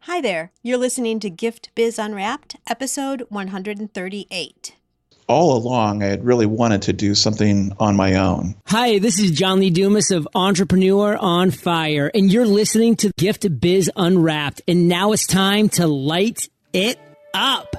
Hi there, you're listening to Gift Biz Unwrapped, episode 138. All along, I had really wanted to do something on my own. Hi, this is John Lee Dumas of Entrepreneur on Fire, and you're listening to Gift Biz Unwrapped, and now it's time to light it up.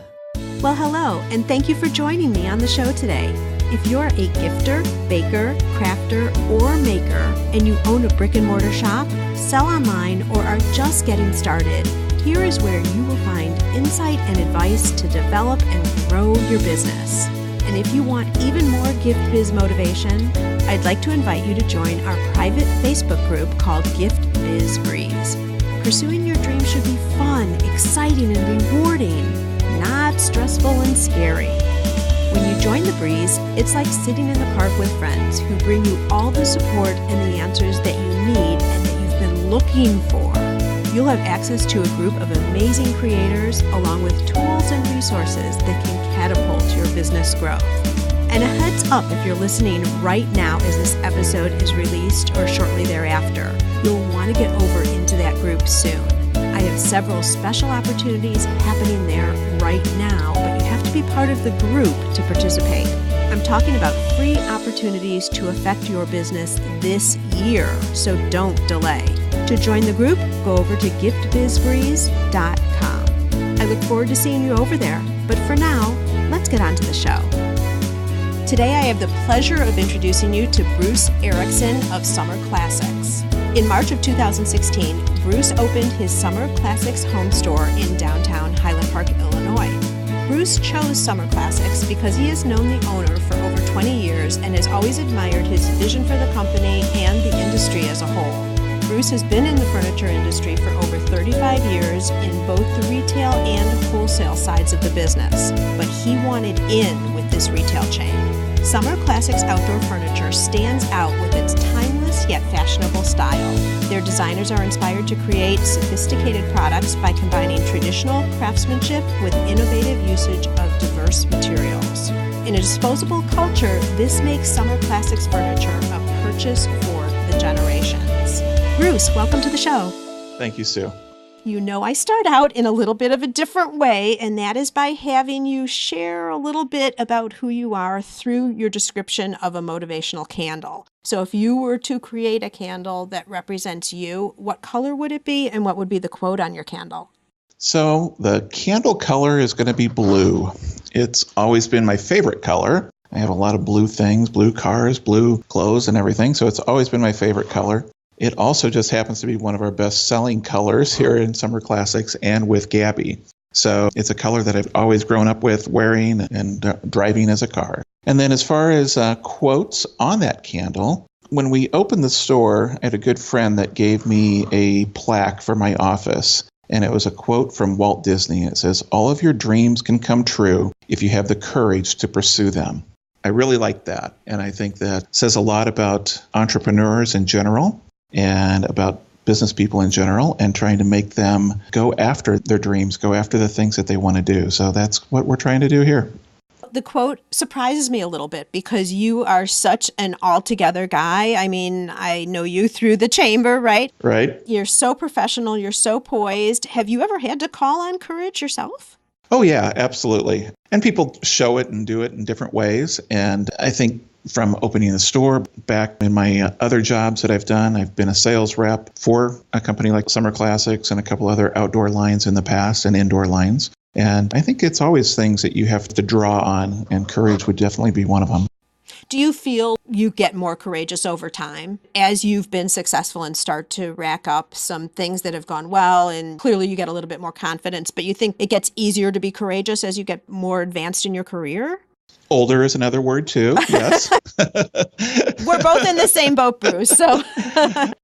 Well, hello, and thank you for joining me on the show today. If you're a gifter, baker, crafter, or maker, and you own a brick and mortar shop, sell online, or are just getting started, here is where you will find insight and advice to develop and grow your business. And if you want even more Gift Biz motivation, I'd like to invite you to join our private Facebook group called Gift Biz Breeze. Pursuing your dreams should be fun, exciting, and rewarding, not stressful and scary. When you join the Breeze, it's like sitting in the park with friends who bring you all the support and the answers that you need and that you've been looking for. You'll have access to a group of amazing creators along with tools and resources that can catapult your business growth. And a heads up if you're listening right now as this episode is released or shortly thereafter, you'll want to get over into that group soon. I have several special opportunities happening there right now, but you have to be part of the group to participate. I'm talking about free opportunities to affect your business this year, so don't delay. To join the group, go over to giftbizbreeze.com. I look forward to seeing you over there, but for now, let's get on to the show. Today I have the pleasure of introducing you to Bruce Erickson of Summer Classics. In March of 2016, Bruce opened his Summer Classics home store in downtown Highland Park, Illinois. Bruce chose Summer Classics because he has known the owner for over 20 years and has always admired his vision for the company and the industry as a whole. Bruce has been in the furniture industry for over 35 years in both the retail and wholesale sides of the business, but he wanted in with this retail chain. Summer Classics outdoor furniture stands out with its timeless yet fashionable style. Their designers are inspired to create sophisticated products by combining traditional craftsmanship with innovative usage of diverse materials. In a disposable culture, this makes Summer Classics furniture a purchase for the generations. Bruce, welcome to the show. Thank you, Sue. You know, I start out in a little bit of a different way, and that is by having you share a little bit about who you are through your description of a motivational candle. So if you were to create a candle that represents you, what color would it be, and what would be the quote on your candle? So the candle color is going to be blue. It's always been my favorite color. I have a lot of blue things, blue cars, blue clothes and everything, so it's always been my favorite color. It also just happens to be one of our best-selling colors here in Summer Classics and with Gabby. So it's a color that I've always grown up with wearing and driving as a car. And then as far as quotes on that candle, when we opened the store, I had a good friend that gave me a plaque for my office. And it was a quote from Walt Disney. It says, "All of your dreams can come true if you have the courage to pursue them." I really like that. And I think that says a lot about entrepreneurs in general and about business people in general, and trying to make them go after their dreams, go after the things that they want to do. So that's what we're trying to do here. The quote surprises me a little bit because you are such an all-together guy. I mean, I know you through the chamber, right? Right. You're so professional. You're so poised. Have you ever had to call on courage yourself? Oh, yeah, absolutely. And people show it and do it in different ways. And I think from opening the store back in my other jobs that I've done, I've been a sales rep for a company like Summer Classics and a couple other outdoor lines in the past and indoor lines. And I think it's always things that you have to draw on, and courage would definitely be one of them. Do you feel you get more courageous over time as you've been successful and start to rack up some things that have gone well, and clearly you get a little bit more confidence, but you think it gets easier to be courageous as you get more advanced in your career? Older is another word too, yes. We're both in the same boat, Bruce. So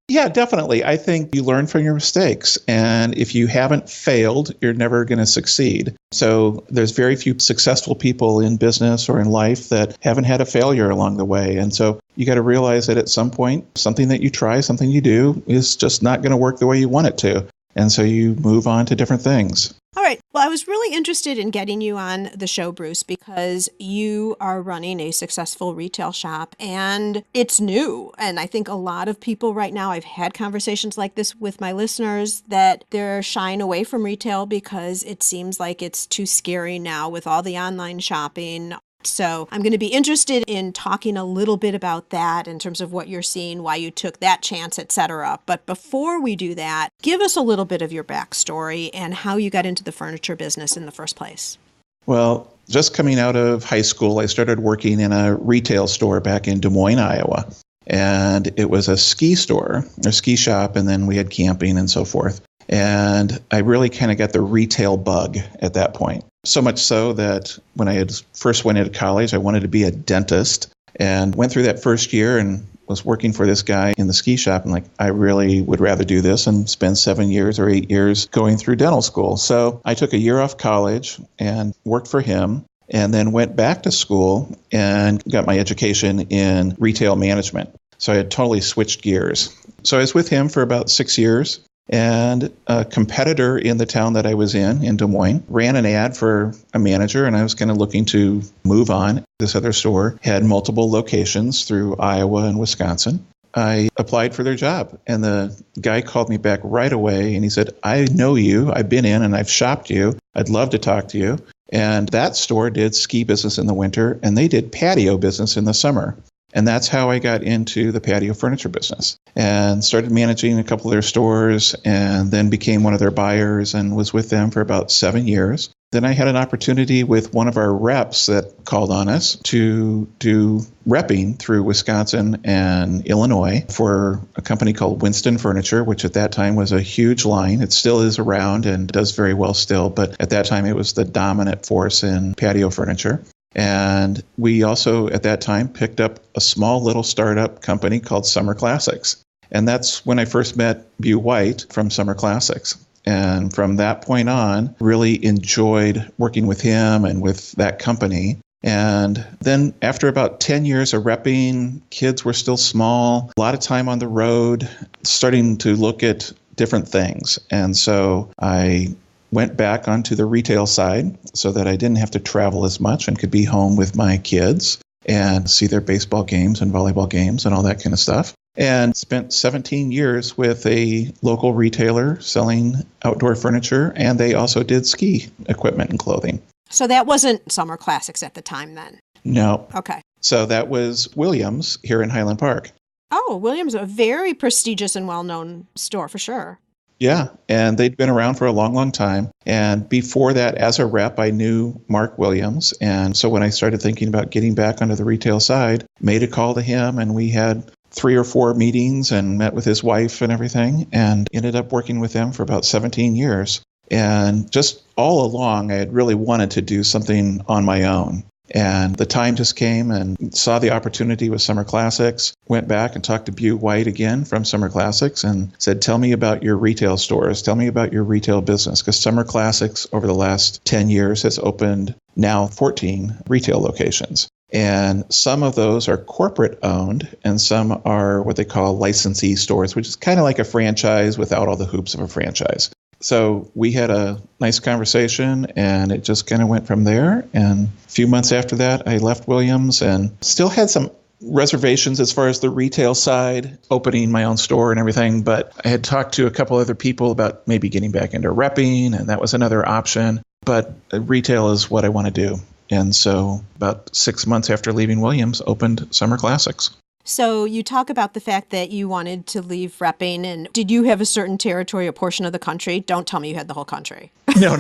Yeah, definitely. I think you learn from your mistakes. And if you haven't failed, you're never going to succeed. So there's very few successful people in business or in life that haven't had a failure along the way. And so you got to realize that at some point, something that you try, something you do is just not going to work the way you want it to. And so you move on to different things. All right. Well, I was really interested in getting you on the show, Bruce, because you are running a successful retail shop and it's new. And I think a lot of people right now, I've had conversations like this with my listeners, that they're shying away from retail because it seems like it's too scary now with all the online shopping. So I'm going to be interested in talking a little bit about that in terms of what you're seeing, why you took that chance, etc. But before we do that, give us a little bit of your backstory and how you got into the furniture business in the first place. Well, just coming out of high school, I started working in a retail store back in Des Moines, Iowa. And it was a ski store, or ski shop, and then we had camping and so forth. And I really kind of got the retail bug at that point. So much so that when I had first went into college, I wanted to be a dentist and went through that first year and was working for this guy in the ski shop. And like, I really would rather do this and spend 7 years or 8 years going through dental school. So I took a year off college and worked for him and then went back to school and got my education in retail management. So I had totally switched gears. So I was with him for about 6 years. And a competitor in the town that I was in Des Moines, ran an ad for a manager, and I was kind of looking to move on. This other store had multiple locations through Iowa and Wisconsin. I applied for their job, and the guy called me back right away, and he said, I know you, I've been in and I've shopped you, I'd love to talk to you. And that store did ski business in the winter, and they did patio business in the summer. And that's how I got into the patio furniture business and started managing a couple of their stores and then became one of their buyers and was with them for about 7 years. Then I had an opportunity with one of our reps that called on us to do repping through Wisconsin and Illinois for a company called Winston Furniture, which at that time was a huge line. It still is around and does very well still, but at that time it was the dominant force in patio furniture. And we also, at that time, picked up a small little startup company called Summer Classics. And that's when I first met Bew White from Summer Classics. And from that point on, really enjoyed working with him and with that company. And then after about 10 years of repping, kids were still small, a lot of time on the road, starting to look at different things. And so I went back onto the retail side so that I didn't have to travel as much and could be home with my kids and see their baseball games and volleyball games and all that kind of stuff. And spent 17 years with a local retailer selling outdoor furniture, and they also did ski equipment and clothing. So that wasn't Summer Classics at the time then? No. Okay. So that was Williams here in Highland Park. Oh, Williams, a very prestigious and well-known store for sure. Yeah, and they'd been around for a long, long time. And before that, as a rep, I knew Mark Williams. And so when I started thinking about getting back onto the retail side, made a call to him, and we had 3 or 4 meetings and met with his wife and everything, and ended up working with them for about 17 years. And just all along, I had really wanted to do something on my own. And the time just came and saw the opportunity with Summer Classics, went back and talked to Bew White again from Summer Classics and said, tell me about your retail stores, tell me about your retail business, because Summer Classics over the last 10 years has opened now 14 retail locations. And some of those are corporate owned and some are what they call licensee stores, which is kind of like a franchise without all the hoops of a franchise. So we had a nice conversation and it just kind of went from there. And a few months after that, I left Williams and still had some reservations as far as the retail side, opening my own store and everything. But I had talked to a couple other people about maybe getting back into repping, and that was another option. But retail is what I want to do. And so about 6 months after leaving Williams, opened Summer Classics. So you talk about the fact that you wanted to leave repping, and did you have a certain territory, a portion of the country? Don't tell me you had the whole country. No.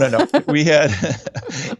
We had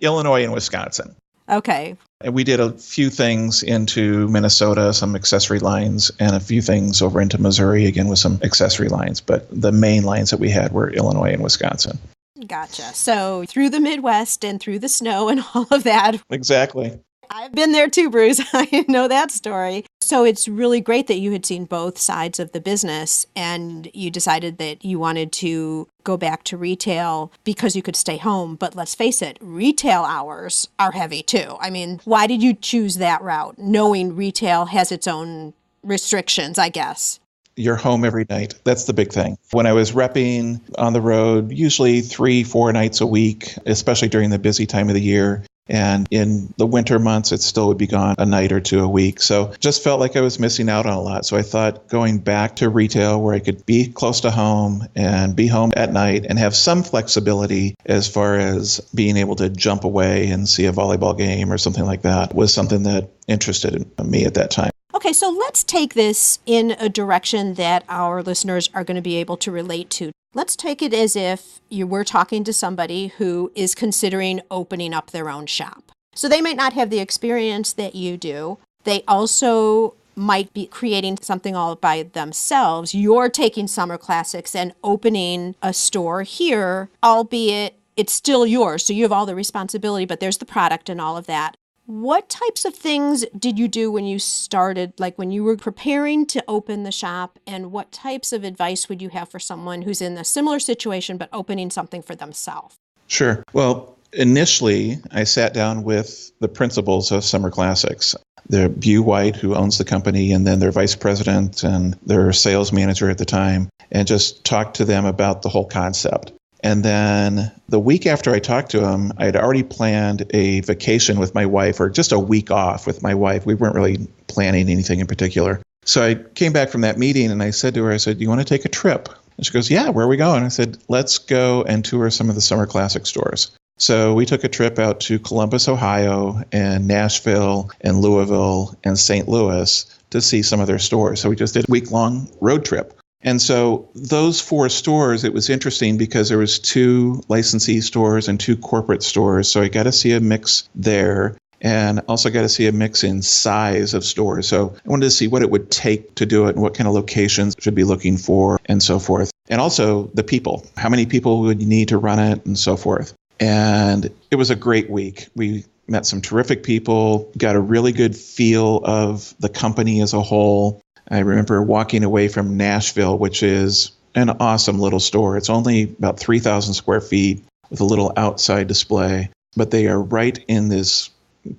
Illinois and Wisconsin. Okay. And we did a few things into Minnesota, some accessory lines, and a few things over into Missouri, again, with some accessory lines. But the main lines that we had were Illinois and Wisconsin. Gotcha. So through the Midwest and through the snow and all of that. Exactly. I've been there too, Bruce. I know that story. So it's really great that you had seen both sides of the business and you decided that you wanted to go back to retail because you could stay home. But let's face it, retail hours are heavy too. I mean, why did you choose that route, knowing retail has its own restrictions, I guess? you're home every night. That's the big thing. When I was repping on the road, usually 3-4 nights a week, especially during the busy time of the year. And in the winter months, it still would be gone a night or two a week. So just felt like I was missing out on a lot. So I thought going back to retail where I could be close to home and be home at night and have some flexibility as far as being able to jump away and see a volleyball game or something like that was something that interested me at that time. Okay, so let's take this in a direction that our listeners are going to be able to relate to. Let's take it as if you were talking to somebody who is considering opening up their own shop. So they might not have the experience that you do. They also might be creating something all by themselves. You're taking Summer Classics and opening a store here, albeit it's still yours. So you have all the responsibility, but there's the product and all of that. What types of things did you do when you started, like when you were preparing to open the shop, and what types of advice would you have for someone who's in a similar situation but opening something for themselves? Sure. Well, initially, I sat down with the principals of Summer Classics. The Bew White, who owns the company, and then their vice president and their sales manager at the time, and just talked to them about the whole concept. And then the week after I talked to him, I had already planned a vacation with my wife, or just a week off with my wife. We weren't really planning anything in particular. So I came back from that meeting and I said to her, I said, "Do you want to take a trip?" And she goes, "Yeah, where are we going?" I said, "Let's go and tour some of the Summer Classic stores." So we took a trip out to Columbus, Ohio, and Nashville, and Louisville, and St. Louis to see some of their stores. So we just did a week-long road trip. And so those 4 stores, it was interesting because there was 2 licensee stores and 2 corporate stores. So I got to see a mix there, and also got to see a mix in size of stores. So I wanted to see what it would take to do it and what kind of locations should be looking for and so forth. And also the people, how many people would you need to run it and so forth. And it was a great week. We met some terrific people, got a really good feel of the company as a whole. I remember walking away from Nashville, which is an awesome little store. It's only about 3,000 square feet with a little outside display, but they are right in this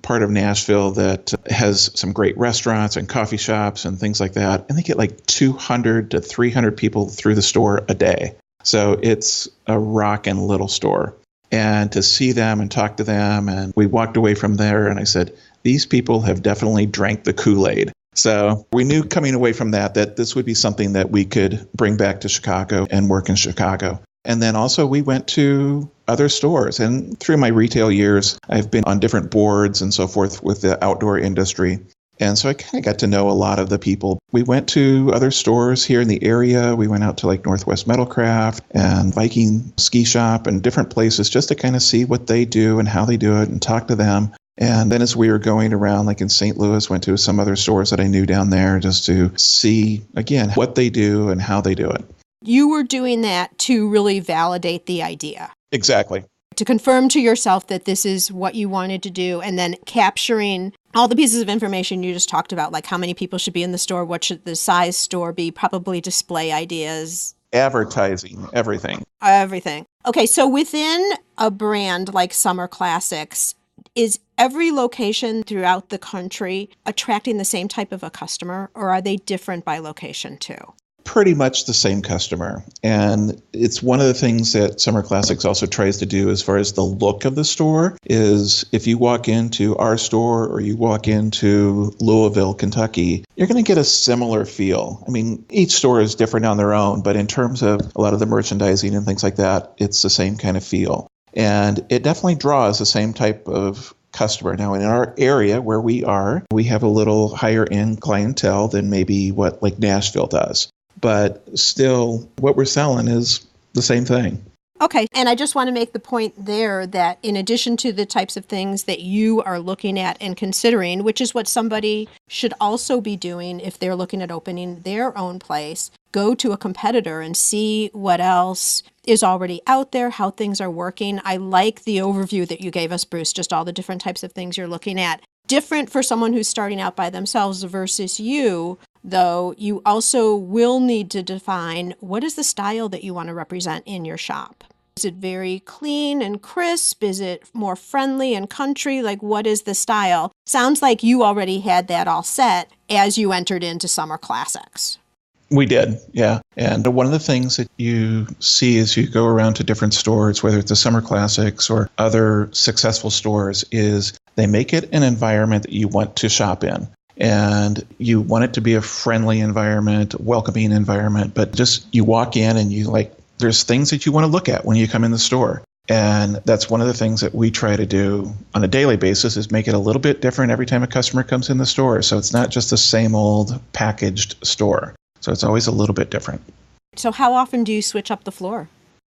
part of Nashville that has some great restaurants and coffee shops and things like that. And they get like 200 to 300 people through the store a day. So it's a rockin' little store. And to see them and talk to them, and we walked away from there and I said, these people have definitely drank the Kool-Aid. So we knew coming away from that this would be something that we could bring back to Chicago and work in Chicago. And then also we went to other stores. And through my retail years, I've been on different boards and so forth with the outdoor industry. And so I kind of got to know a lot of the people. We went to other stores here in the area. We went out to like Northwest Metalcraft and Viking Ski Shop and different places just to kind of see what they do and how they do it and talk to them. And then as we were going around, like in St. Louis, went to some other stores that I knew down there just to see, again, what they do and how they do it. You were doing that to really validate the idea. Exactly. To confirm to yourself that this is what you wanted to do, and then capturing all the pieces of information you just talked about, like how many people should be in the store, what should the size store be, probably display ideas. Advertising, everything. Everything. Okay, so within a brand like Summer Classics, is every location throughout the country attracting the same type of a customer, or are they different by location too? Pretty much the same customer. And it's one of the things that Summer Classics also tries to do as far as the look of the store is if you walk into our store or you walk into Louisville, Kentucky, you're going to get a similar feel. I mean, each store is different on their own, but in terms of a lot of the merchandising and things like that, it's the same kind of feel. And it definitely draws the same type of customer. Now, in our area where we are, we have a little higher end clientele than maybe what like Nashville does. But still, what we're selling is the same thing. Okay. And I just want to make the point there that in addition to the types of things that you are looking at and considering, which is what somebody should also be doing if they're looking at opening their own place, go to a competitor and see what else is already out there, how things are working. I like the overview that you gave us, Bruce, just all the different types of things you're looking at. Different for someone who's starting out by themselves versus you, though you also will need to define what is the style that you want to represent in your shop. Is it very clean and crisp? Is it more friendly and country? Like, what is the style? Sounds like you already had that all set as you entered into Summer Classics. We did, yeah. And one of the things that you see as you go around to different stores, whether it's the Summer Classics or other successful stores, is they make it an environment that you want to shop in. And you want it to be a friendly environment, welcoming environment, but just you walk in and there's things that you want to look at when you come in the store. And that's one of the things that we try to do on a daily basis is make it a little bit different every time a customer comes in the store. So it's not just the same old packaged store. So it's always a little bit different. So how often do you switch up the floor?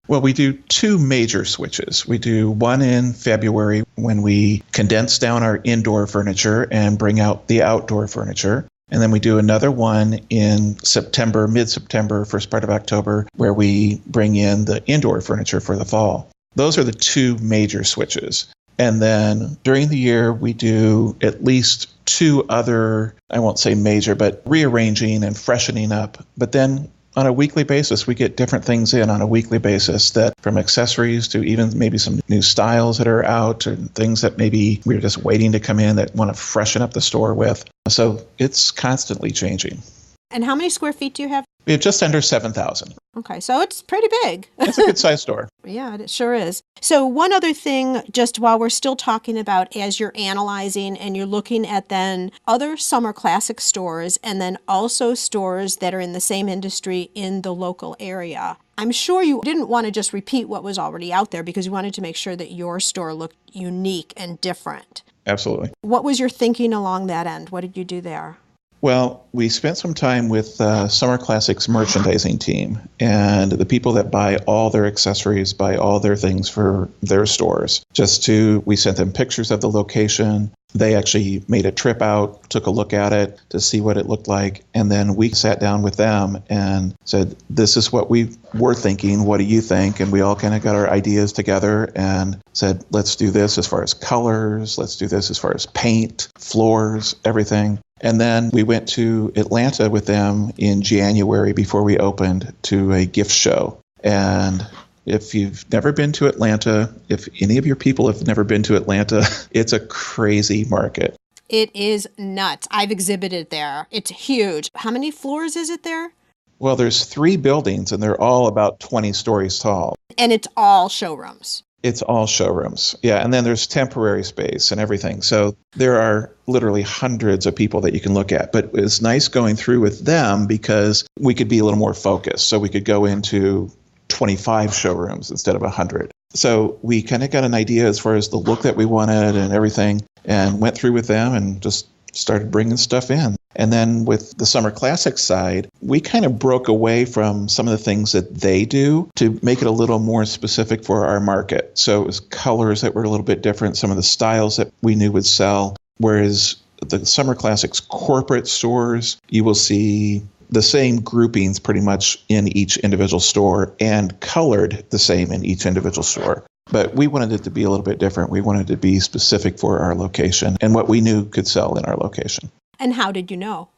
Well, we do two major switches. We do one in February when we condense down our indoor furniture and bring out the outdoor furniture. And then we do another one in September, mid-September, first part of October, where we bring in the indoor furniture for the fall. Those are the two major switches. And then during the year, we do at least two other, I won't say major, but rearranging and freshening up. But then on a weekly basis, we get different things in on a weekly basis, that from accessories to even maybe some new styles that are out and things that maybe we're just waiting to come in that want to freshen up the store with. So it's constantly changing. And how many square feet do you have? We have just under 7,000. Okay, so it's pretty big. It's a good size store. Yeah, it sure is. So one other thing, just while we're still talking about as you're analyzing and you're looking at then other Summer Classic stores and then also stores that are in the same industry in the local area, I'm sure you didn't want to just repeat what was already out there because you wanted to make sure that your store looked unique and different. Absolutely. What was your thinking along that end? What did you do there? Well, we spent some time with Summer Classics merchandising team and the people that buy all their accessories, buy all their things for their stores. We sent them pictures of the location. They actually made a trip out, took a look at it to see what it looked like. And then we sat down with them and said, this is what we were thinking. What do you think? And we all kind of got our ideas together and said, let's do this as far as colors. Let's do this as far as paint, floors, everything. And then we went to Atlanta with them in January before we opened to a gift show. And if you've never been to Atlanta, if any of your people have never been to Atlanta, it's a crazy market. It is nuts. I've exhibited there. It's huge. How many floors is it there? Well, there's 3 buildings and they're all about 20 stories tall. And it's all showrooms. It's all showrooms. Yeah. And then there's temporary space and everything. So there are literally hundreds of people that you can look at. But it's nice going through with them because we could be a little more focused. So we could go into 25 showrooms instead of 100. So we kind of got an idea as far as the look that we wanted and everything and went through with them and just started bringing stuff in. And then with the Summer Classics side, we kind of broke away from some of the things that they do to make it a little more specific for our market. So it was colors that were a little bit different, some of the styles that we knew would sell. Whereas the Summer Classics corporate stores, you will see the same groupings pretty much in each individual store and colored the same in each individual store. But we wanted it to be a little bit different. We wanted it to be specific for our location and what we knew could sell in our location. And how did you know?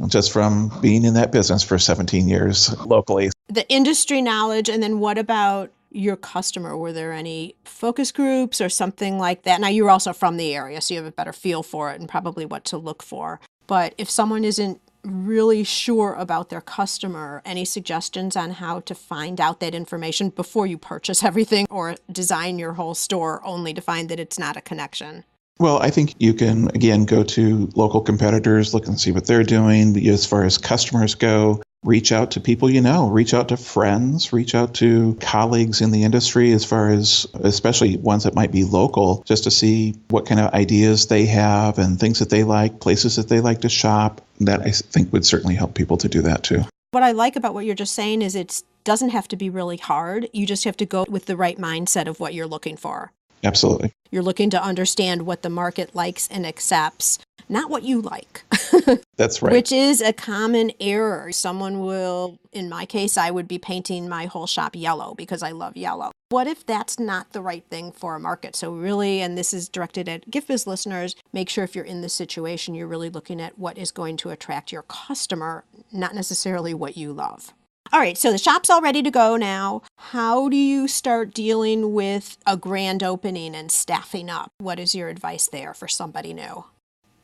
Just from being in that business for 17 years locally. The industry knowledge, and then what about your customer? Were there any focus groups or something like that? Now, you're also from the area, so you have a better feel for it and probably what to look for. But if someone isn't really sure about their customer, any suggestions on how to find out that information before you purchase everything or design your whole store only to find that it's not a connection? Well, I think you can, again, go to local competitors, look and see what they're doing. As far as customers go, reach out to people you know, reach out to friends, reach out to colleagues in the industry as far as, especially ones that might be local, just to see what kind of ideas they have and things that they like, places that they like to shop. That I think would certainly help people to do that too. What I like about what you're just saying is it doesn't have to be really hard. You just have to go with the right mindset of what you're looking for. Absolutely. You're looking to understand what the market likes and accepts, not what you like. That's right. Which is a common error. Someone will, in my case, I would be painting my whole shop yellow because I love yellow. What if that's not the right thing for a market? So really, and this is directed at Gift Biz listeners, make sure if you're in this situation, you're really looking at what is going to attract your customer, not necessarily what you love. All right, so the shop's all ready to go now. How do you start dealing with a grand opening and staffing up? What is your advice there for somebody new?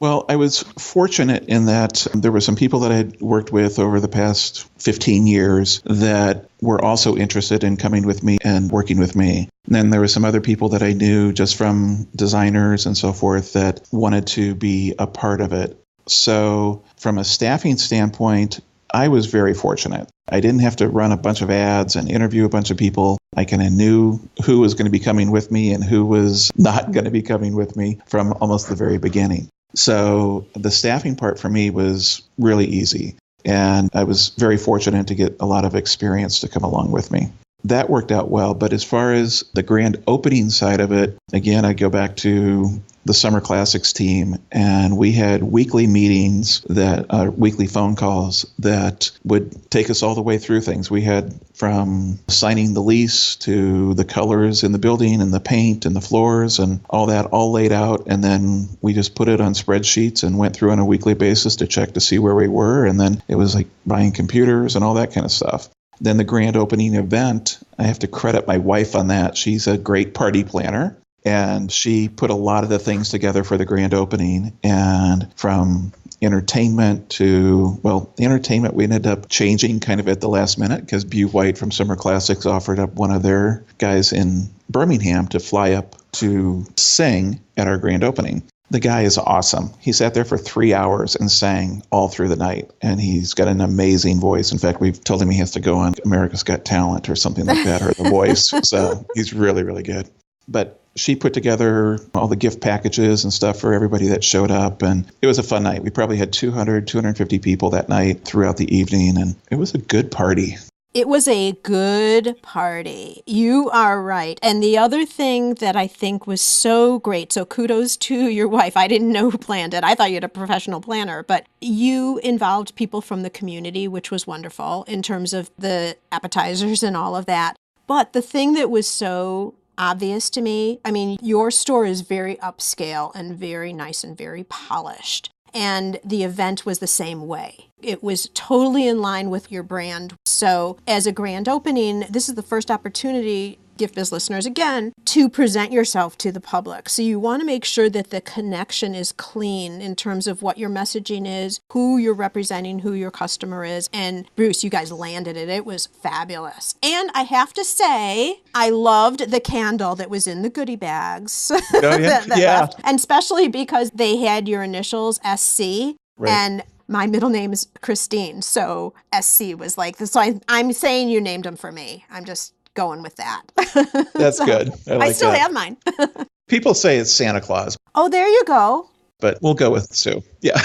Well, I was fortunate in that there were some people that I had worked with over the past 15 years that were also interested in coming with me and working with me. And then there were some other people that I knew just from designers and so forth that wanted to be a part of it. So from a staffing standpoint, I was very fortunate. I didn't have to run a bunch of ads and interview a bunch of people. I kind of knew who was going to be coming with me and who was not going to be coming with me from almost the very beginning. So the staffing part for me was really easy. And I was very fortunate to get a lot of experience to come along with me. That worked out well. But as far as the grand opening side of it, again, I go back to the Summer Classics team, and we had weekly meetings weekly phone calls that would take us all the way through things. We had from signing the lease to the colors in the building and the paint and the floors and all that all laid out. And then we just put it on spreadsheets and went through on a weekly basis to check to see where we were. And then it was like buying computers and all that kind of stuff. Then the grand opening event, I have to credit my wife on that. She's a great party planner. And she put a lot of the things together for the grand opening. And from entertainment to, the entertainment we ended up changing kind of at the last minute because Bew White from Summer Classics offered up one of their guys in Birmingham to fly up to sing at our grand opening. The guy is awesome. He sat there for 3 hours and sang all through the night. And he's got an amazing voice. In fact, we've told him he has to go on America's Got Talent or something like that, or The Voice. So he's really, really good. But she put together all the gift packages and stuff for everybody that showed up. And it was a fun night. We probably had 250 people that night throughout the evening. And it was a good party. It was a good party. You are right. And the other thing that I think was so great, so kudos to your wife. I didn't know who planned it. I thought you had a professional planner, but you involved people from the community, which was wonderful in terms of the appetizers and all of that. But the thing that was so obvious to me, I mean, your store is very upscale and very nice and very polished. And the event was the same way. It was totally in line with your brand. So as a grand opening, this is the first opportunity, Gift Biz listeners again, to present yourself to the public. So you want to make sure that the connection is clean in terms of what your messaging is, who you're representing, who your customer is. And Bruce, you guys landed it. It was fabulous. And I have to say, I loved the candle that was in the goodie bags. Oh, yeah. Yeah. And especially because they had your initials, SC. Right. And my middle name is Christine. So SC was like, so I'm saying you named them for me. I'm just going with that. That's so good. I still have mine. People say it's Santa Claus. Oh, there you go. But we'll go with Sue. Yeah.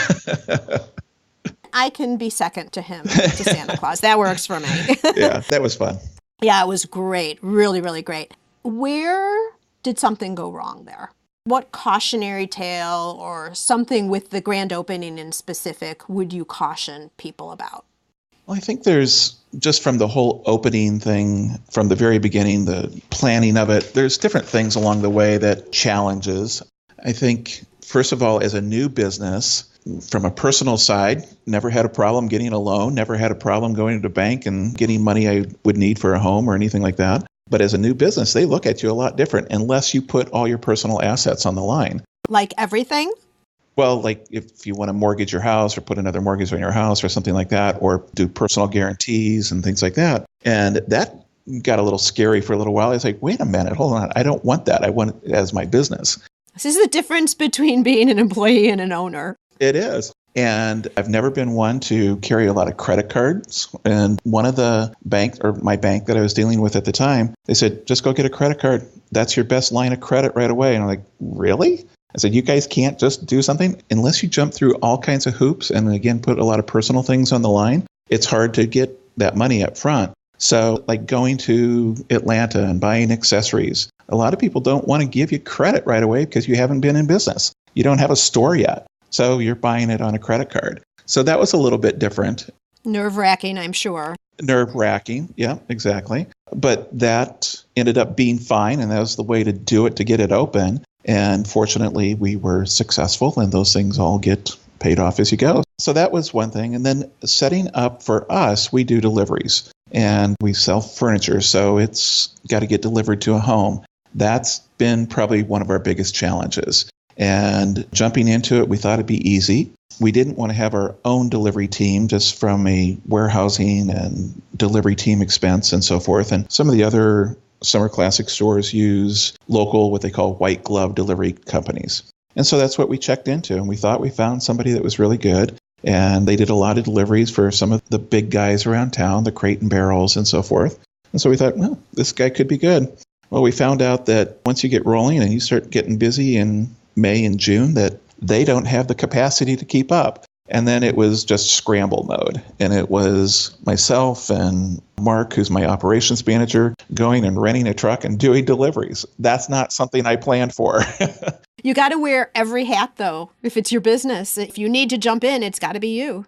I can be second to him, to Santa Claus. That works for me. Yeah, that was fun. Yeah, it was great. Really, really great. Where did something go wrong there? What cautionary tale or something with the grand opening in specific would you caution people about? Well, I think there's, just from the whole opening thing, from the very beginning, the planning of it, there's different things along the way that challenges. I think, first of all, as a new business, from a personal side, never had a problem getting a loan, never had a problem going to the bank and getting money I would need for a home or anything like that. But as a new business, they look at you a lot different unless you put all your personal assets on the line. Like everything? Well, like if you want to mortgage your house or put another mortgage on your house or something like that, or do personal guarantees and things like that. And that got a little scary for a little while. I was like, wait a minute, hold on. I don't want that. I want it as my business. This is the difference between being an employee and an owner. It is. And I've never been one to carry a lot of credit cards. And one of the banks, or my bank that I was dealing with at the time, they said, just go get a credit card. That's your best line of credit right away. And I'm like, really? I said, you guys can't just do something unless you jump through all kinds of hoops and again, put a lot of personal things on the line. It's hard to get that money up front. So like going to Atlanta and buying accessories, a lot of people don't want to give you credit right away because you haven't been in business. You don't have a store yet. So you're buying it on a credit card. So that was a little bit different. Nerve-wracking, I'm sure. Nerve-wracking. Yeah, exactly. But that ended up being fine. And that was the way to do it, to get it open. And fortunately, we were successful and those things all get paid off as you go. So that was one thing. And then setting up for us, we do deliveries and we sell furniture. So it's got to get delivered to a home. That's been probably one of our biggest challenges. And jumping into it, we thought it'd be easy. We didn't want to have our own delivery team just from a warehousing and delivery team expense and so forth. And some of the other Summer Classic stores use local, what they call white glove delivery companies. And so that's what we checked into. And we thought we found somebody that was really good. And they did a lot of deliveries for some of the big guys around town, the Crate and Barrels and so forth. And so we thought, well, this guy could be good. Well, we found out that once you get rolling and you start getting busy in May and June, that they don't have the capacity to keep up. And then it was just scramble mode. And it was myself and Mark, who's my operations manager, going and renting a truck and doing deliveries. That's not something I planned for. You got to wear every hat, though, if it's your business. If you need to jump in, it's got to be you.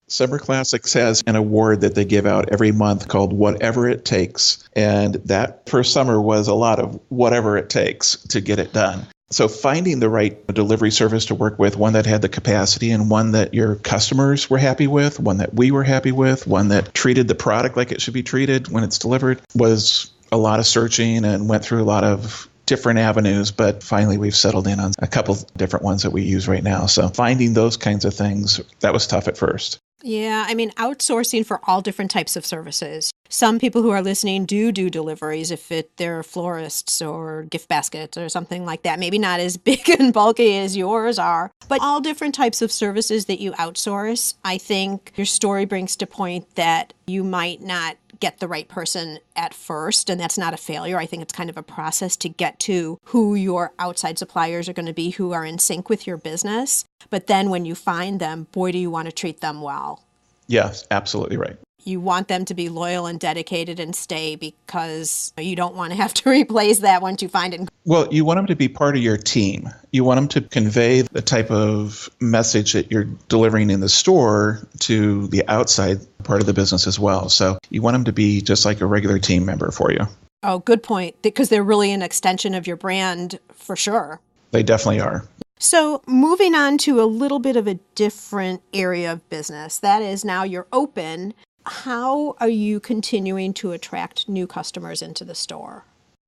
Summer Classics has an award that they give out every month called Whatever It Takes. And that for summer was a lot of whatever it takes to get it done. So finding the right delivery service to work with, one that had the capacity and one that your customers were happy with, one that we were happy with, one that treated the product like it should be treated when it's delivered, was a lot of searching and went through a lot of different avenues. But finally, we've settled in on a couple different ones that we use right now. So finding those kinds of things, that was tough at first. Yeah, I mean, outsourcing for all different types of services. Some people who are listening do deliveries if they're florists or gift baskets or something like that. Maybe not as big and bulky as yours are, but all different types of services that you outsource. I think your story brings to point that you might not get the right person at first, and that's not a failure. I think it's kind of a process to get to who your outside suppliers are going to be, who are in sync with your business. But then when you find them, boy, do you want to treat them well. Yes, absolutely right. You want them to be loyal and dedicated and stay because you don't want to have to replace that once you find it. Well, you want them to be part of your team. You want them to convey the type of message that you're delivering in the store to the outside part of the business as well. So you want them to be just like a regular team member for you. Oh, good point. Because they're really an extension of your brand for sure. They definitely are. So moving on to a little bit of a different area of business, that is now you're open. How are you continuing to attract new customers into the store?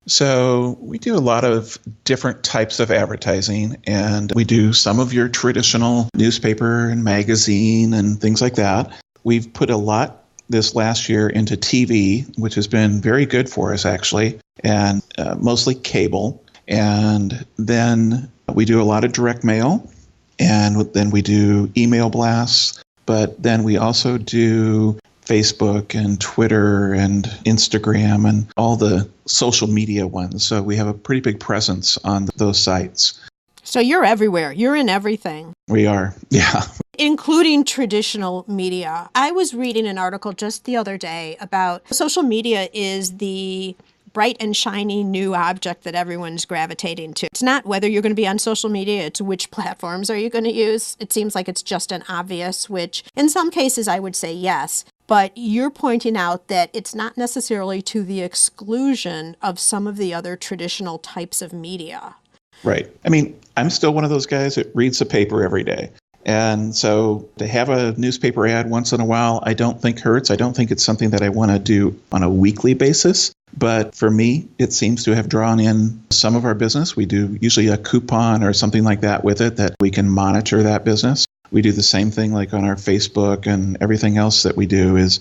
So we do a lot of different types of advertising, and we do some of your traditional newspaper and magazine and things like that. We've put a lot this last year into TV, which has been very good for us actually, and mostly cable. And then we do a lot of direct mail, and then we do email blasts, but then we also do Facebook and Twitter and Instagram and all the social media ones. So we have a pretty big presence on those sites. So you're everywhere. You're in everything. We are, yeah. Including traditional media. I was reading an article just the other day about social media is the bright and shiny new object that everyone's gravitating to. It's not whether you're going to be on social media, it's which platforms are you going to use. It seems like it's just an obvious, which in some cases I would say yes. But you're pointing out that it's not necessarily to the exclusion of some of the other traditional types of media. Right. I mean, I'm still one of those guys that reads the paper every day. And so to have a newspaper ad once in a while, I don't think hurts. I don't think it's something that I want to do on a weekly basis. But for me, it seems to have drawn in some of our business. We do usually a coupon or something like that with it that we can monitor that business. We do the same thing like on our Facebook, and everything else that we do is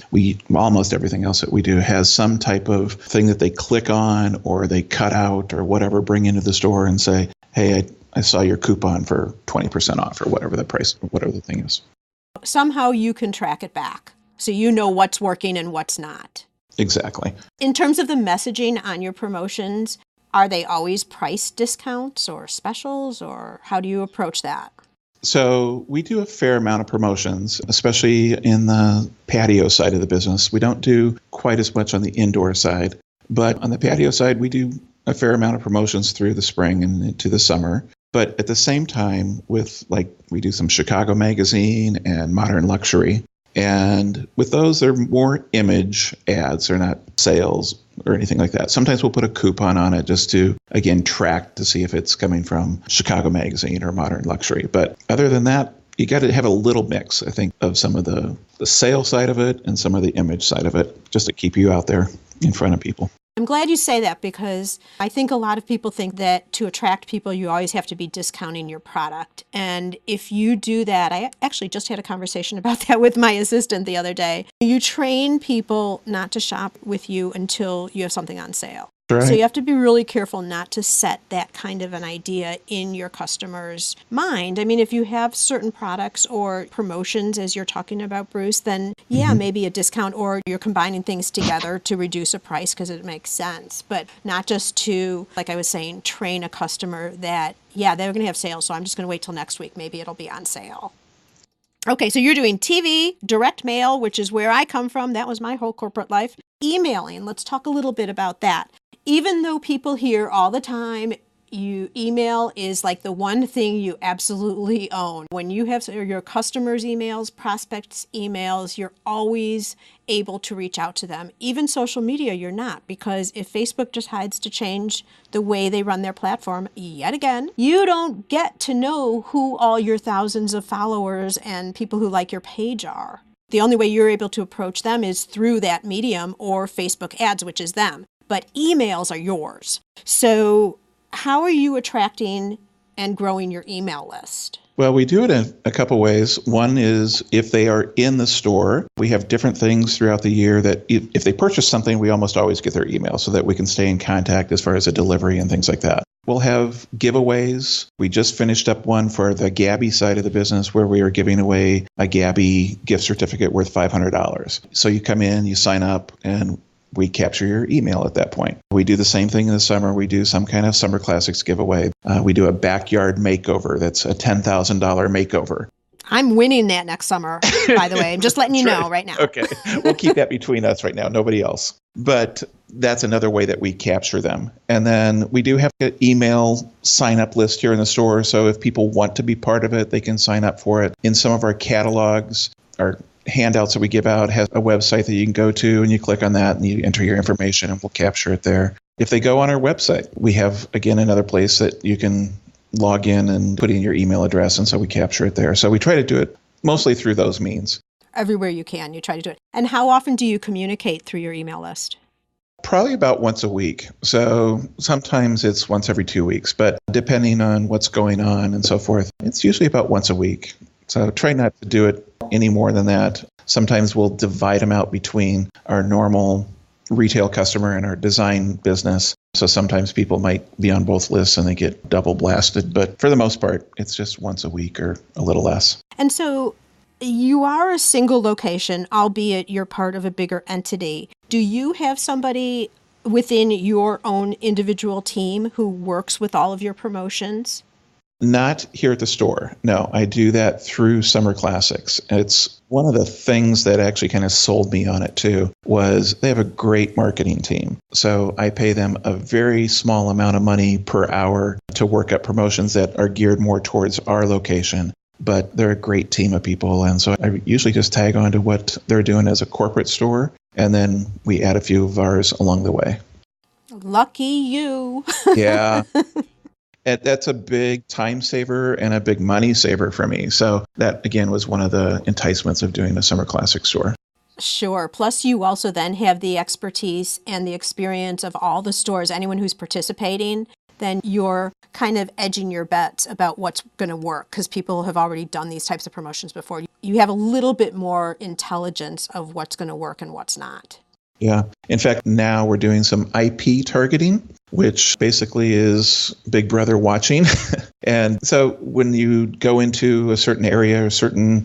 almost everything else that we do has some type of thing that they click on or they cut out or whatever, bring into the store and say, hey, I saw your coupon for 20% off or whatever the price, whatever the thing is. Somehow you can track it back so you know what's working and what's not. Exactly. In terms of the messaging on your promotions, are they always price discounts or specials, or how do you approach that? So we do a fair amount of promotions, especially in the patio side of the business. We don't do quite as much on the indoor side, but on the patio side, we do a fair amount of promotions through the spring and into the summer. But at the same time, we do some Chicago Magazine and Modern Luxury. And with those, they're more image ads. They're not sales or anything like that. Sometimes we'll put a coupon on it just to, again, track to see if it's coming from Chicago Magazine or Modern Luxury. But other than that, you got to have a little mix, I think, of some of the sales side of it and some of the image side of it, just to keep you out there in front of people. I'm glad you say that because I think a lot of people think that to attract people, you always have to be discounting your product. And if you do that, I actually just had a conversation about that with my assistant the other day. You train people not to shop with you until you have something on sale. Right. So you have to be really careful not to set that kind of an idea in your customer's mind. I mean, if you have certain products or promotions, as you're talking about, Bruce, then maybe a discount or you're combining things together to reduce a price because it makes sense. But not just to, like I was saying, train a customer that, they're going to have sales, so I'm just going to wait till next week. Maybe it'll be on sale. Okay, so you're doing TV, direct mail, which is where I come from. That was my whole corporate life. Emailing, let's talk a little bit about that. Even though people hear all the time, email is like the one thing you absolutely own. When you have your customers' emails, prospects' emails, you're always able to reach out to them. Even social media, you're not, because if Facebook decides to change the way they run their platform, yet again, you don't get to know who all your thousands of followers and people who like your page are. The only way you're able to approach them is through that medium or Facebook ads, which is them. But emails are yours. So how are you attracting and growing your email list? Well, we do it in a couple ways. One is if they are in the store, we have different things throughout the year that if they purchase something, we almost always get their email so that we can stay in contact as far as a delivery and things like that. We'll have giveaways. We just finished up one for the Gabby side of the business where we are giving away a Gabby gift certificate worth $500. So you come in, you sign up, and we capture your email at that point. We do the same thing in the summer. We do some kind of summer classics giveaway. We do a backyard makeover. That's a $10,000 makeover. I'm winning that next summer, by the way. I'm just letting you know right now. Okay. We'll keep that between us right now. Nobody else. But that's another way that we capture them. And then we do have an email sign-up list here in the store. So if people want to be part of it, they can sign up for it. In some of our catalogs, our handouts that we give out has a website that you can go to, and you click on that and you enter your information and we'll capture it there. If they go on our website, we have, again, another place that you can log in and put in your email address, and so we capture it there. So we try to do it mostly through those means. Everywhere you can, you try to do it. And how often do you communicate through your email list? Probably about once a week. So sometimes it's once every 2 weeks, but depending on what's going on and so forth, it's usually about once a week. So try not to do it any more than that. Sometimes we'll divide them out between our normal retail customer and our design business. So sometimes people might be on both lists and they get double blasted. But for the most part, it's just once a week or a little less. And so you are a single location, albeit you're part of a bigger entity. Do you have somebody within your own individual team who works with all of your promotions? Not here at the store. No, I do that through Summer Classics. It's one of the things that actually kind of sold me on it too, was they have a great marketing team. So I pay them a very small amount of money per hour to work up promotions that are geared more towards our location. But they're a great team of people. And so I usually just tag on to what they're doing as a corporate store, and then we add a few of ours along the way. Lucky you. Yeah. That's a big time saver and a big money saver for me. So that, again, was one of the enticements of doing the Summer Classic store. Sure. Plus, you also then have the expertise and the experience of all the stores, anyone who's participating, then you're kind of edging your bets about what's going to work because people have already done these types of promotions before. You have a little bit more intelligence of what's going to work and what's not. Yeah. In fact, now we're doing some IP targeting, which basically is Big Brother watching. And so when you go into a certain area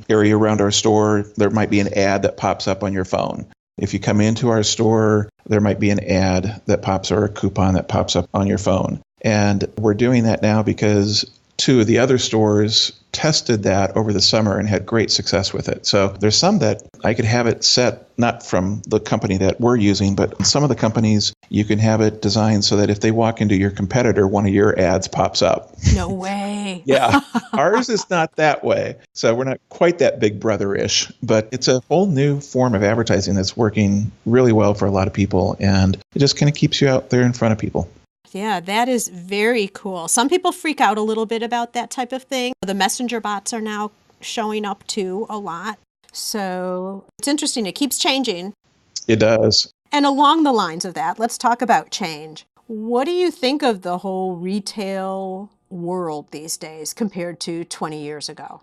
around our store, there might be an ad that pops up on your phone. If you come into our store, there might be an ad that pops or a coupon that pops up on your phone. And we're doing that now because 2 of the other stores tested that over the summer and had great success with it. So there's some that I could have it set, not from the company that we're using, but some of the companies you can have it designed so that if they walk into your competitor, one of your ads pops up. No way. Yeah. Ours is not that way. So we're not quite that Big Brother-ish, but it's a whole new form of advertising that's working really well for a lot of people. And it just kind of keeps you out there in front of people. Yeah, that is very cool. Some people freak out a little bit about that type of thing. The messenger bots are now showing up too a lot. So it's interesting. It keeps changing. It does. And along the lines of that, let's talk about change. What do you think of the whole retail world these days compared to 20 years ago?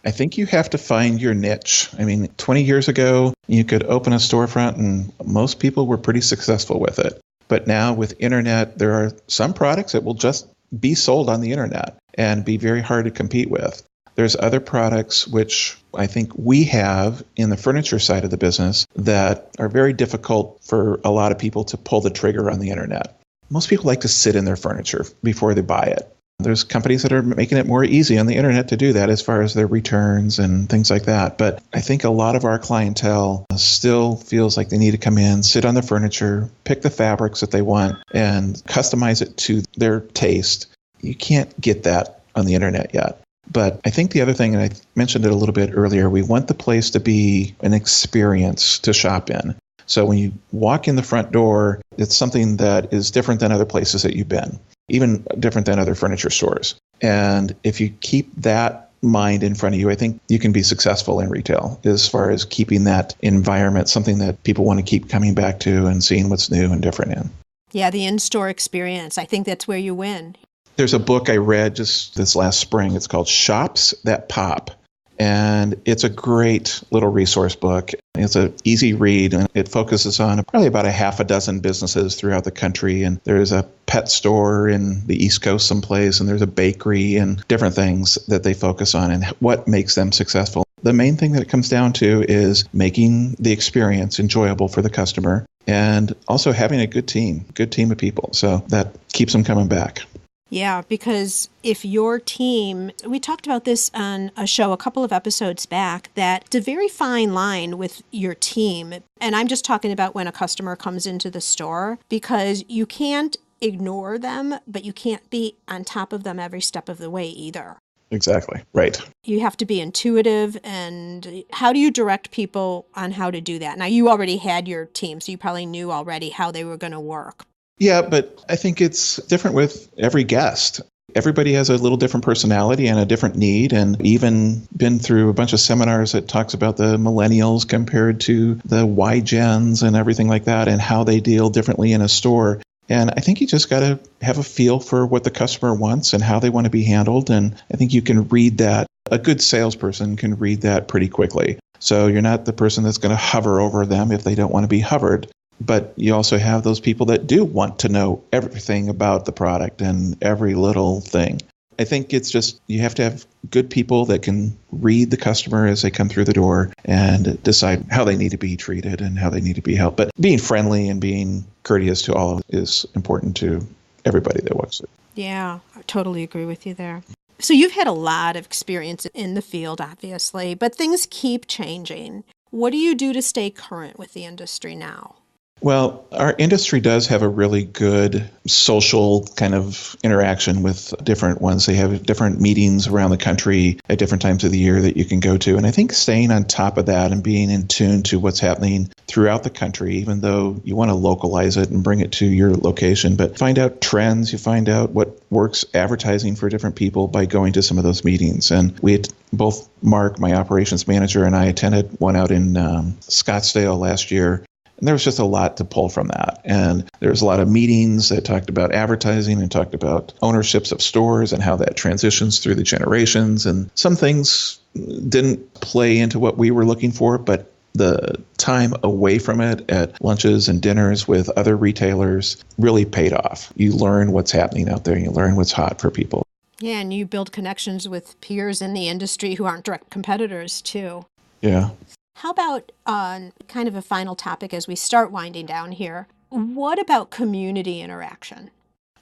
I think you have to find your niche. I mean, 20 years ago, you could open a storefront and most people were pretty successful with it. But now with internet, there are some products that will just be sold on the internet and be very hard to compete with. There's other products which I think we have in the furniture side of the business that are very difficult for a lot of people to pull the trigger on the internet. Most people like to sit in their furniture before they buy it. There's companies that are making it more easy on the internet to do that as far as their returns and things like that. But I think a lot of our clientele still feels like they need to come in, sit on the furniture, pick the fabrics that they want, and customize it to their taste. You can't get that on the internet yet. But I think the other thing, and I mentioned it a little bit earlier, we want the place to be an experience to shop in. So when you walk in the front door, it's something that is different than other places that you've been, even different than other furniture stores. And if you keep that mind in front of you, I think you can be successful in retail as far as keeping that environment, something that people want to keep coming back to and seeing what's new and different in. Yeah, the in-store experience. I think that's where you win. There's a book I read just this last spring. It's called Shops That Pop. And it's a great little resource book. It's an easy read, and it focuses on probably about a half a dozen businesses throughout the country. And there's a pet store in the East Coast someplace, and there's a bakery and different things that they focus on and what makes them successful. The main thing that it comes down to is making the experience enjoyable for the customer and also having a good team of people. So that keeps them coming back. Yeah, because if your team, we talked about this on a show a couple of episodes back, that it's a very fine line with your team. And I'm just talking about when a customer comes into the store, because you can't ignore them, but you can't be on top of them every step of the way either. Exactly. Right. You have to be intuitive. And how do you direct people on how to do that? Now, you already had your team, so you probably knew already how they were going to work. Yeah, but I think it's different with every guest. Everybody has a little different personality and a different need, and even been through a bunch of seminars that talks about the millennials compared to the Y gens and everything like that and how they deal differently in a store. And I think you just got to have a feel for what the customer wants and how they want to be handled. And I think you can read that. A good salesperson can read that pretty quickly. So you're not the person that's going to hover over them if they don't want to be hovered. But you also have those people that do want to know everything about the product and every little thing. I think it's just you have to have good people that can read the customer as they come through the door and decide how they need to be treated and how they need to be helped. But being friendly and being courteous to all of it is important to everybody that walks through. Yeah, I totally agree with you there. So you've had a lot of experience in the field, obviously, but things keep changing. What do you do to stay current with the industry now? Well, our industry does have a really good social kind of interaction with different ones. They have different meetings around the country at different times of the year that you can go to. And I think staying on top of that and being in tune to what's happening throughout the country, even though you want to localize it and bring it to your location, but find out trends, you find out what works advertising for different people by going to some of those meetings. And we had both Mark, my operations manager, and I attended one out in Scottsdale last year. And there was just a lot to pull from that. And there was a lot of meetings that talked about advertising and talked about ownerships of stores and how that transitions through the generations. And some things didn't play into what we were looking for, but the time away from it at lunches and dinners with other retailers really paid off. You learn what's happening out there. You learn what's hot for people. Yeah, and you build connections with peers in the industry who aren't direct competitors, too. Yeah. How about on kind of a final topic as we start winding down here? What about community interaction?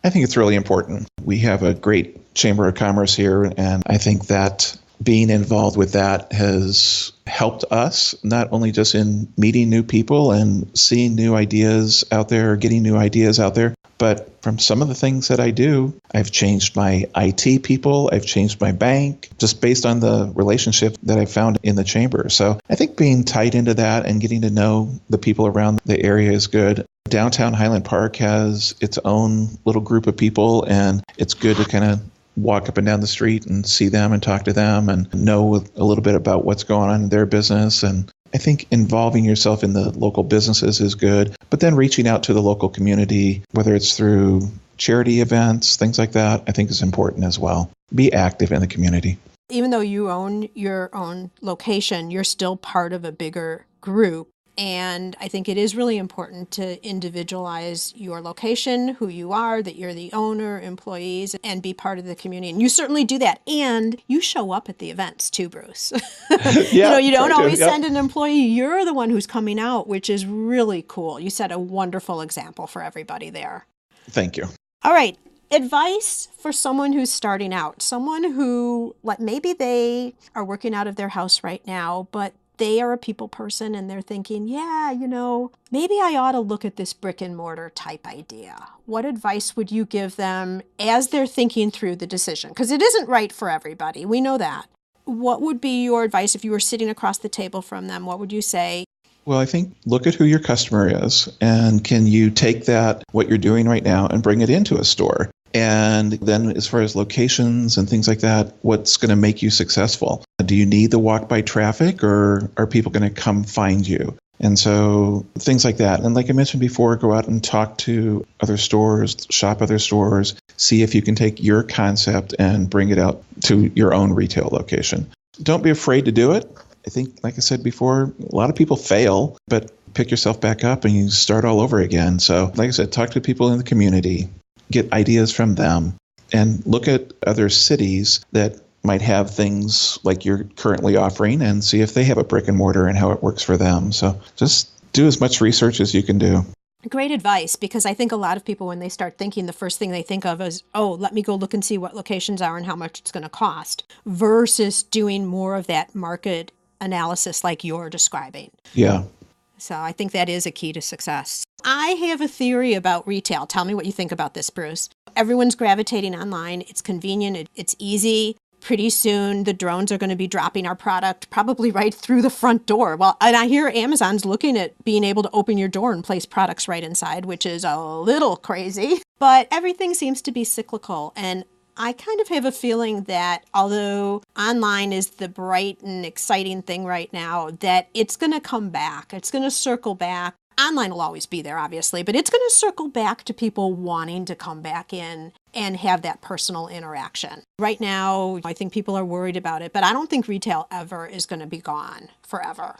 I think it's really important. We have a great Chamber of Commerce here, and I think that being involved with that has helped us, not only just in meeting new people and seeing new ideas out there, getting new ideas out there, but from some of the things that I do, I've changed my IT people, I've changed my bank, just based on the relationship that I found in the chamber. So I think being tied into that and getting to know the people around the area is good. Downtown Highland Park has its own little group of people, and it's good to kind of walk up and down the street and see them and talk to them and know a little bit about what's going on in their business. And I think involving yourself in the local businesses is good, but then reaching out to the local community, whether it's through charity events, things like that, I think is important as well. Be active in the community. Even though you own your own location, you're still part of a bigger group. And I think it is really important to individualize your location, who you are, that you're the owner, employees, and be part of the community. And you certainly do that. And you show up at the events too, Bruce. Yeah, you don't always Yep. send an employee. You're the one who's coming out, which is really cool. You set a wonderful example for everybody there. Thank you. All right. Advice for someone who's starting out, someone who, like, maybe they are working out of their house right now, but they are a people person and they're thinking, yeah, maybe I ought to look at this brick and mortar type idea. What advice would you give them as they're thinking through the decision? Because it isn't right for everybody. We know that. What would be your advice if you were sitting across the table from them? What would you say? Well, I think look at who your customer is, and can you take that, what you're doing right now, and bring it into a store? And then as far as locations and things like that, what's going to make you successful? Do you need the walk-by traffic, or are people going to come find you? And so things like that. And like I mentioned before, go out and talk to other stores, shop other stores, see if you can take your concept and bring it out to your own retail location. Don't be afraid to do it. I think, like I said before, a lot of people fail, but pick yourself back up and you start all over again. So like I said, talk to people in the community, get ideas from them, and look at other cities that might have things like you're currently offering and see if they have a brick and mortar and how it works for them. So just do as much research as you can do. Great advice, because I think a lot of people, when they start thinking, the first thing they think of is, oh, let me go look and see what locations are and how much it's going to cost, versus doing more of that market analysis like you're describing. Yeah. So I think that is a key to success. I have a theory about retail. Tell me what you think about this, Bruce. Everyone's gravitating online. It's convenient. It's easy. Pretty soon, the drones are going to be dropping our product probably right through the front door. Well, and I hear Amazon's looking at being able to open your door and place products right inside, which is a little crazy. But everything seems to be cyclical. And I kind of have a feeling that although online is the bright and exciting thing right now, that it's going to come back. It's going to circle back. Online will always be there, obviously, but it's going to circle back to people wanting to come back in and have that personal interaction. Right now, I think people are worried about it, but I don't think retail ever is going to be gone forever.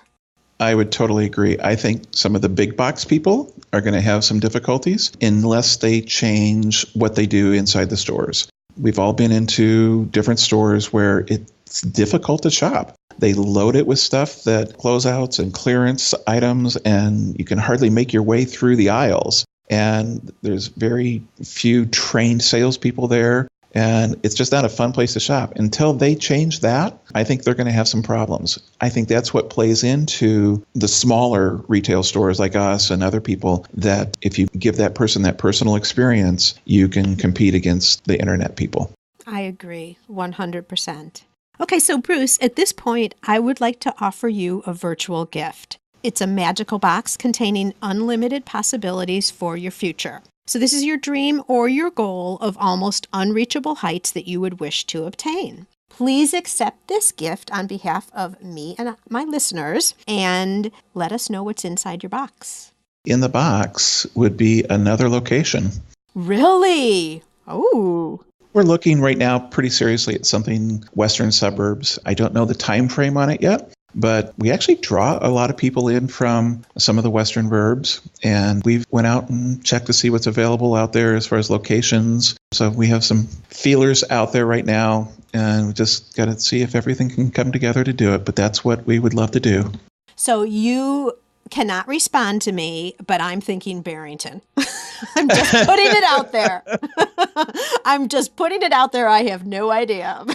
I would totally agree. I think some of the big box people are going to have some difficulties unless they change what they do inside the stores. We've all been into different stores where it's difficult to shop. They load it with stuff that closeouts and clearance items, and you can hardly make your way through the aisles. And there's very few trained salespeople there, and it's just not a fun place to shop. Until they change that, I think they're going to have some problems. I think that's what plays into the smaller retail stores like us and other people, that if you give that person that personal experience, you can compete against the internet people. I agree, 100%. Okay, so Bruce, at this point, I would like to offer you a virtual gift. It's a magical box containing unlimited possibilities for your future. So this is your dream or your goal of almost unreachable heights that you would wish to obtain. Please accept this gift on behalf of me and my listeners, and let us know what's inside your box. In the box would be another location. Really? Oh. We're looking right now pretty seriously at something western suburbs. I don't know the time frame on it yet, but we actually draw a lot of people in from some of the western burbs, and we've went out and checked to see what's available out there as far as locations. So we have some feelers out there right now, and we just got to see if everything can come together to do it, but that's what we would love to do. So you cannot respond to me, but I'm thinking Barrington. I'm just putting it out there. I'm just putting it out there. I have no idea.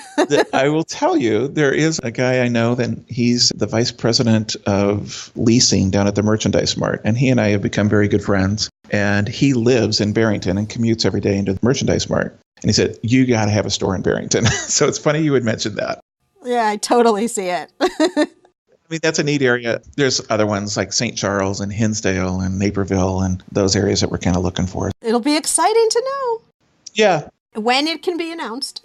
I will tell you, there is a guy I know that he's the vice president of leasing down at the Merchandise Mart, and he and I have become very good friends. And he lives in Barrington and commutes every day into the Merchandise Mart. And he said, you got to have a store in Barrington. So it's funny you would mention that. Yeah, I totally see it. I mean, that's a neat area. There's other ones like St. Charles and Hinsdale and Naperville and those areas that we're kind of looking for. It'll be exciting to know. Yeah. When it can be announced.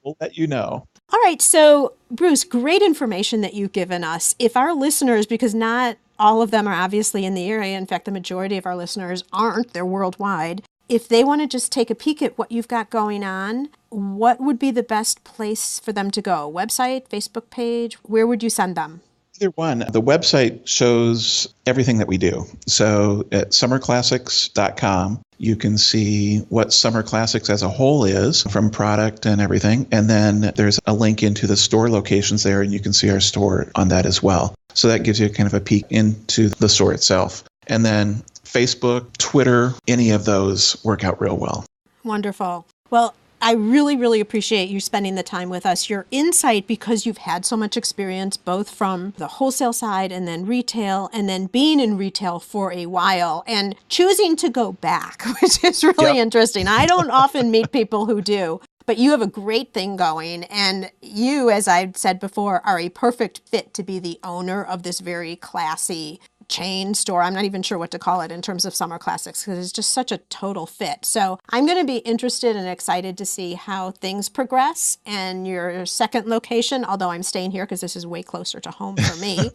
We'll let you know. All right. So, Bruce, great information that you've given us. If our listeners, because not all of them are obviously in the area, in fact, the majority of our listeners aren't, they're worldwide. If they want to just take a peek at what you've got going on, what would be the best place for them to go? Website, Facebook page? Where would you send them? Either one. The website shows everything that we do. So at summerclassics.com, you can see what Summer Classics as a whole is from product and everything. And then there's a link into the store locations there, and you can see our store on that as well. So that gives you kind of a peek into the store itself. And then Facebook, Twitter, any of those work out real well. Wonderful. Well, I really, really appreciate you spending the time with us. Your insight, because you've had so much experience, both from the wholesale side and then retail, and then being in retail for a while and choosing to go back, which is really interesting. I don't often meet people who do. But you have a great thing going, and you, as I've said before, are a perfect fit to be the owner of this very classy chain store. I'm not even sure what to call it in terms of Summer Classics because it's just such a total fit. So I'm going to be interested and excited to see how things progress and your second location, although I'm staying here because this is way closer to home for me.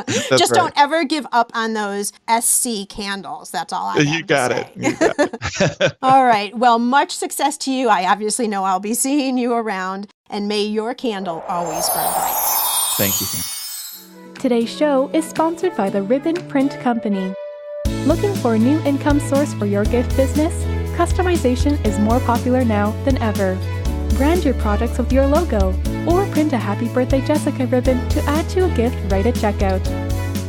Just right. Don't ever give up on those SC candles. That's all I have You got to say. it. You got it. All right. Well, much success to you. I obviously know I'll be seeing you around, and may your candle always burn bright. Thank you. Today's show is sponsored by the Ribbon Print Company. Looking for a new income source for your gift business? Customization is more popular now than ever. Brand your products with your logo, or print a Happy Birthday Jessica ribbon to add to a gift right at checkout.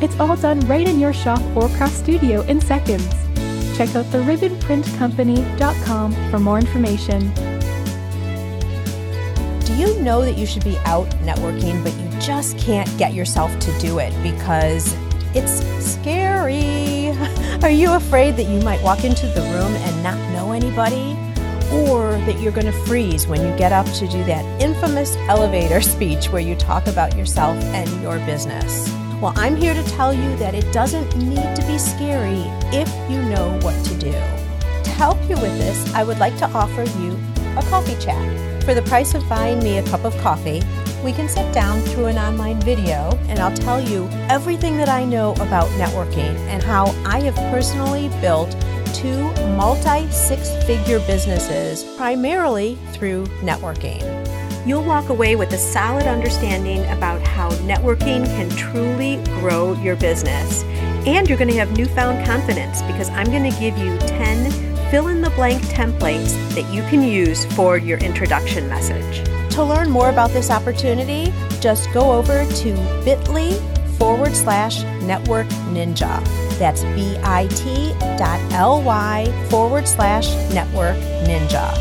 It's all done right in your shop or craft studio in seconds. Check out theribbonprintcompany.com for more information. Do you know that you should be out networking, but you just can't get yourself to do it because it's scary? Are you afraid that you might walk into the room and not know anybody? Or that you're going to freeze when you get up to do that infamous elevator speech where you talk about yourself and your business? Well, I'm here to tell you that it doesn't need to be scary if you know what to do. To help you with this, I would like to offer you a coffee chat. For the price of buying me a cup of coffee, we can sit down through an online video and I'll tell you everything that I know about networking and how I have personally built 2 multi-six-figure businesses primarily through networking. You'll walk away with a solid understanding about how networking can truly grow your business. And you're going to have newfound confidence because I'm going to give you 10 fill-in-the-blank templates that you can use for your introduction message. To learn more about this opportunity, just go over to bit.ly/network ninja. That's bit.ly/network ninja.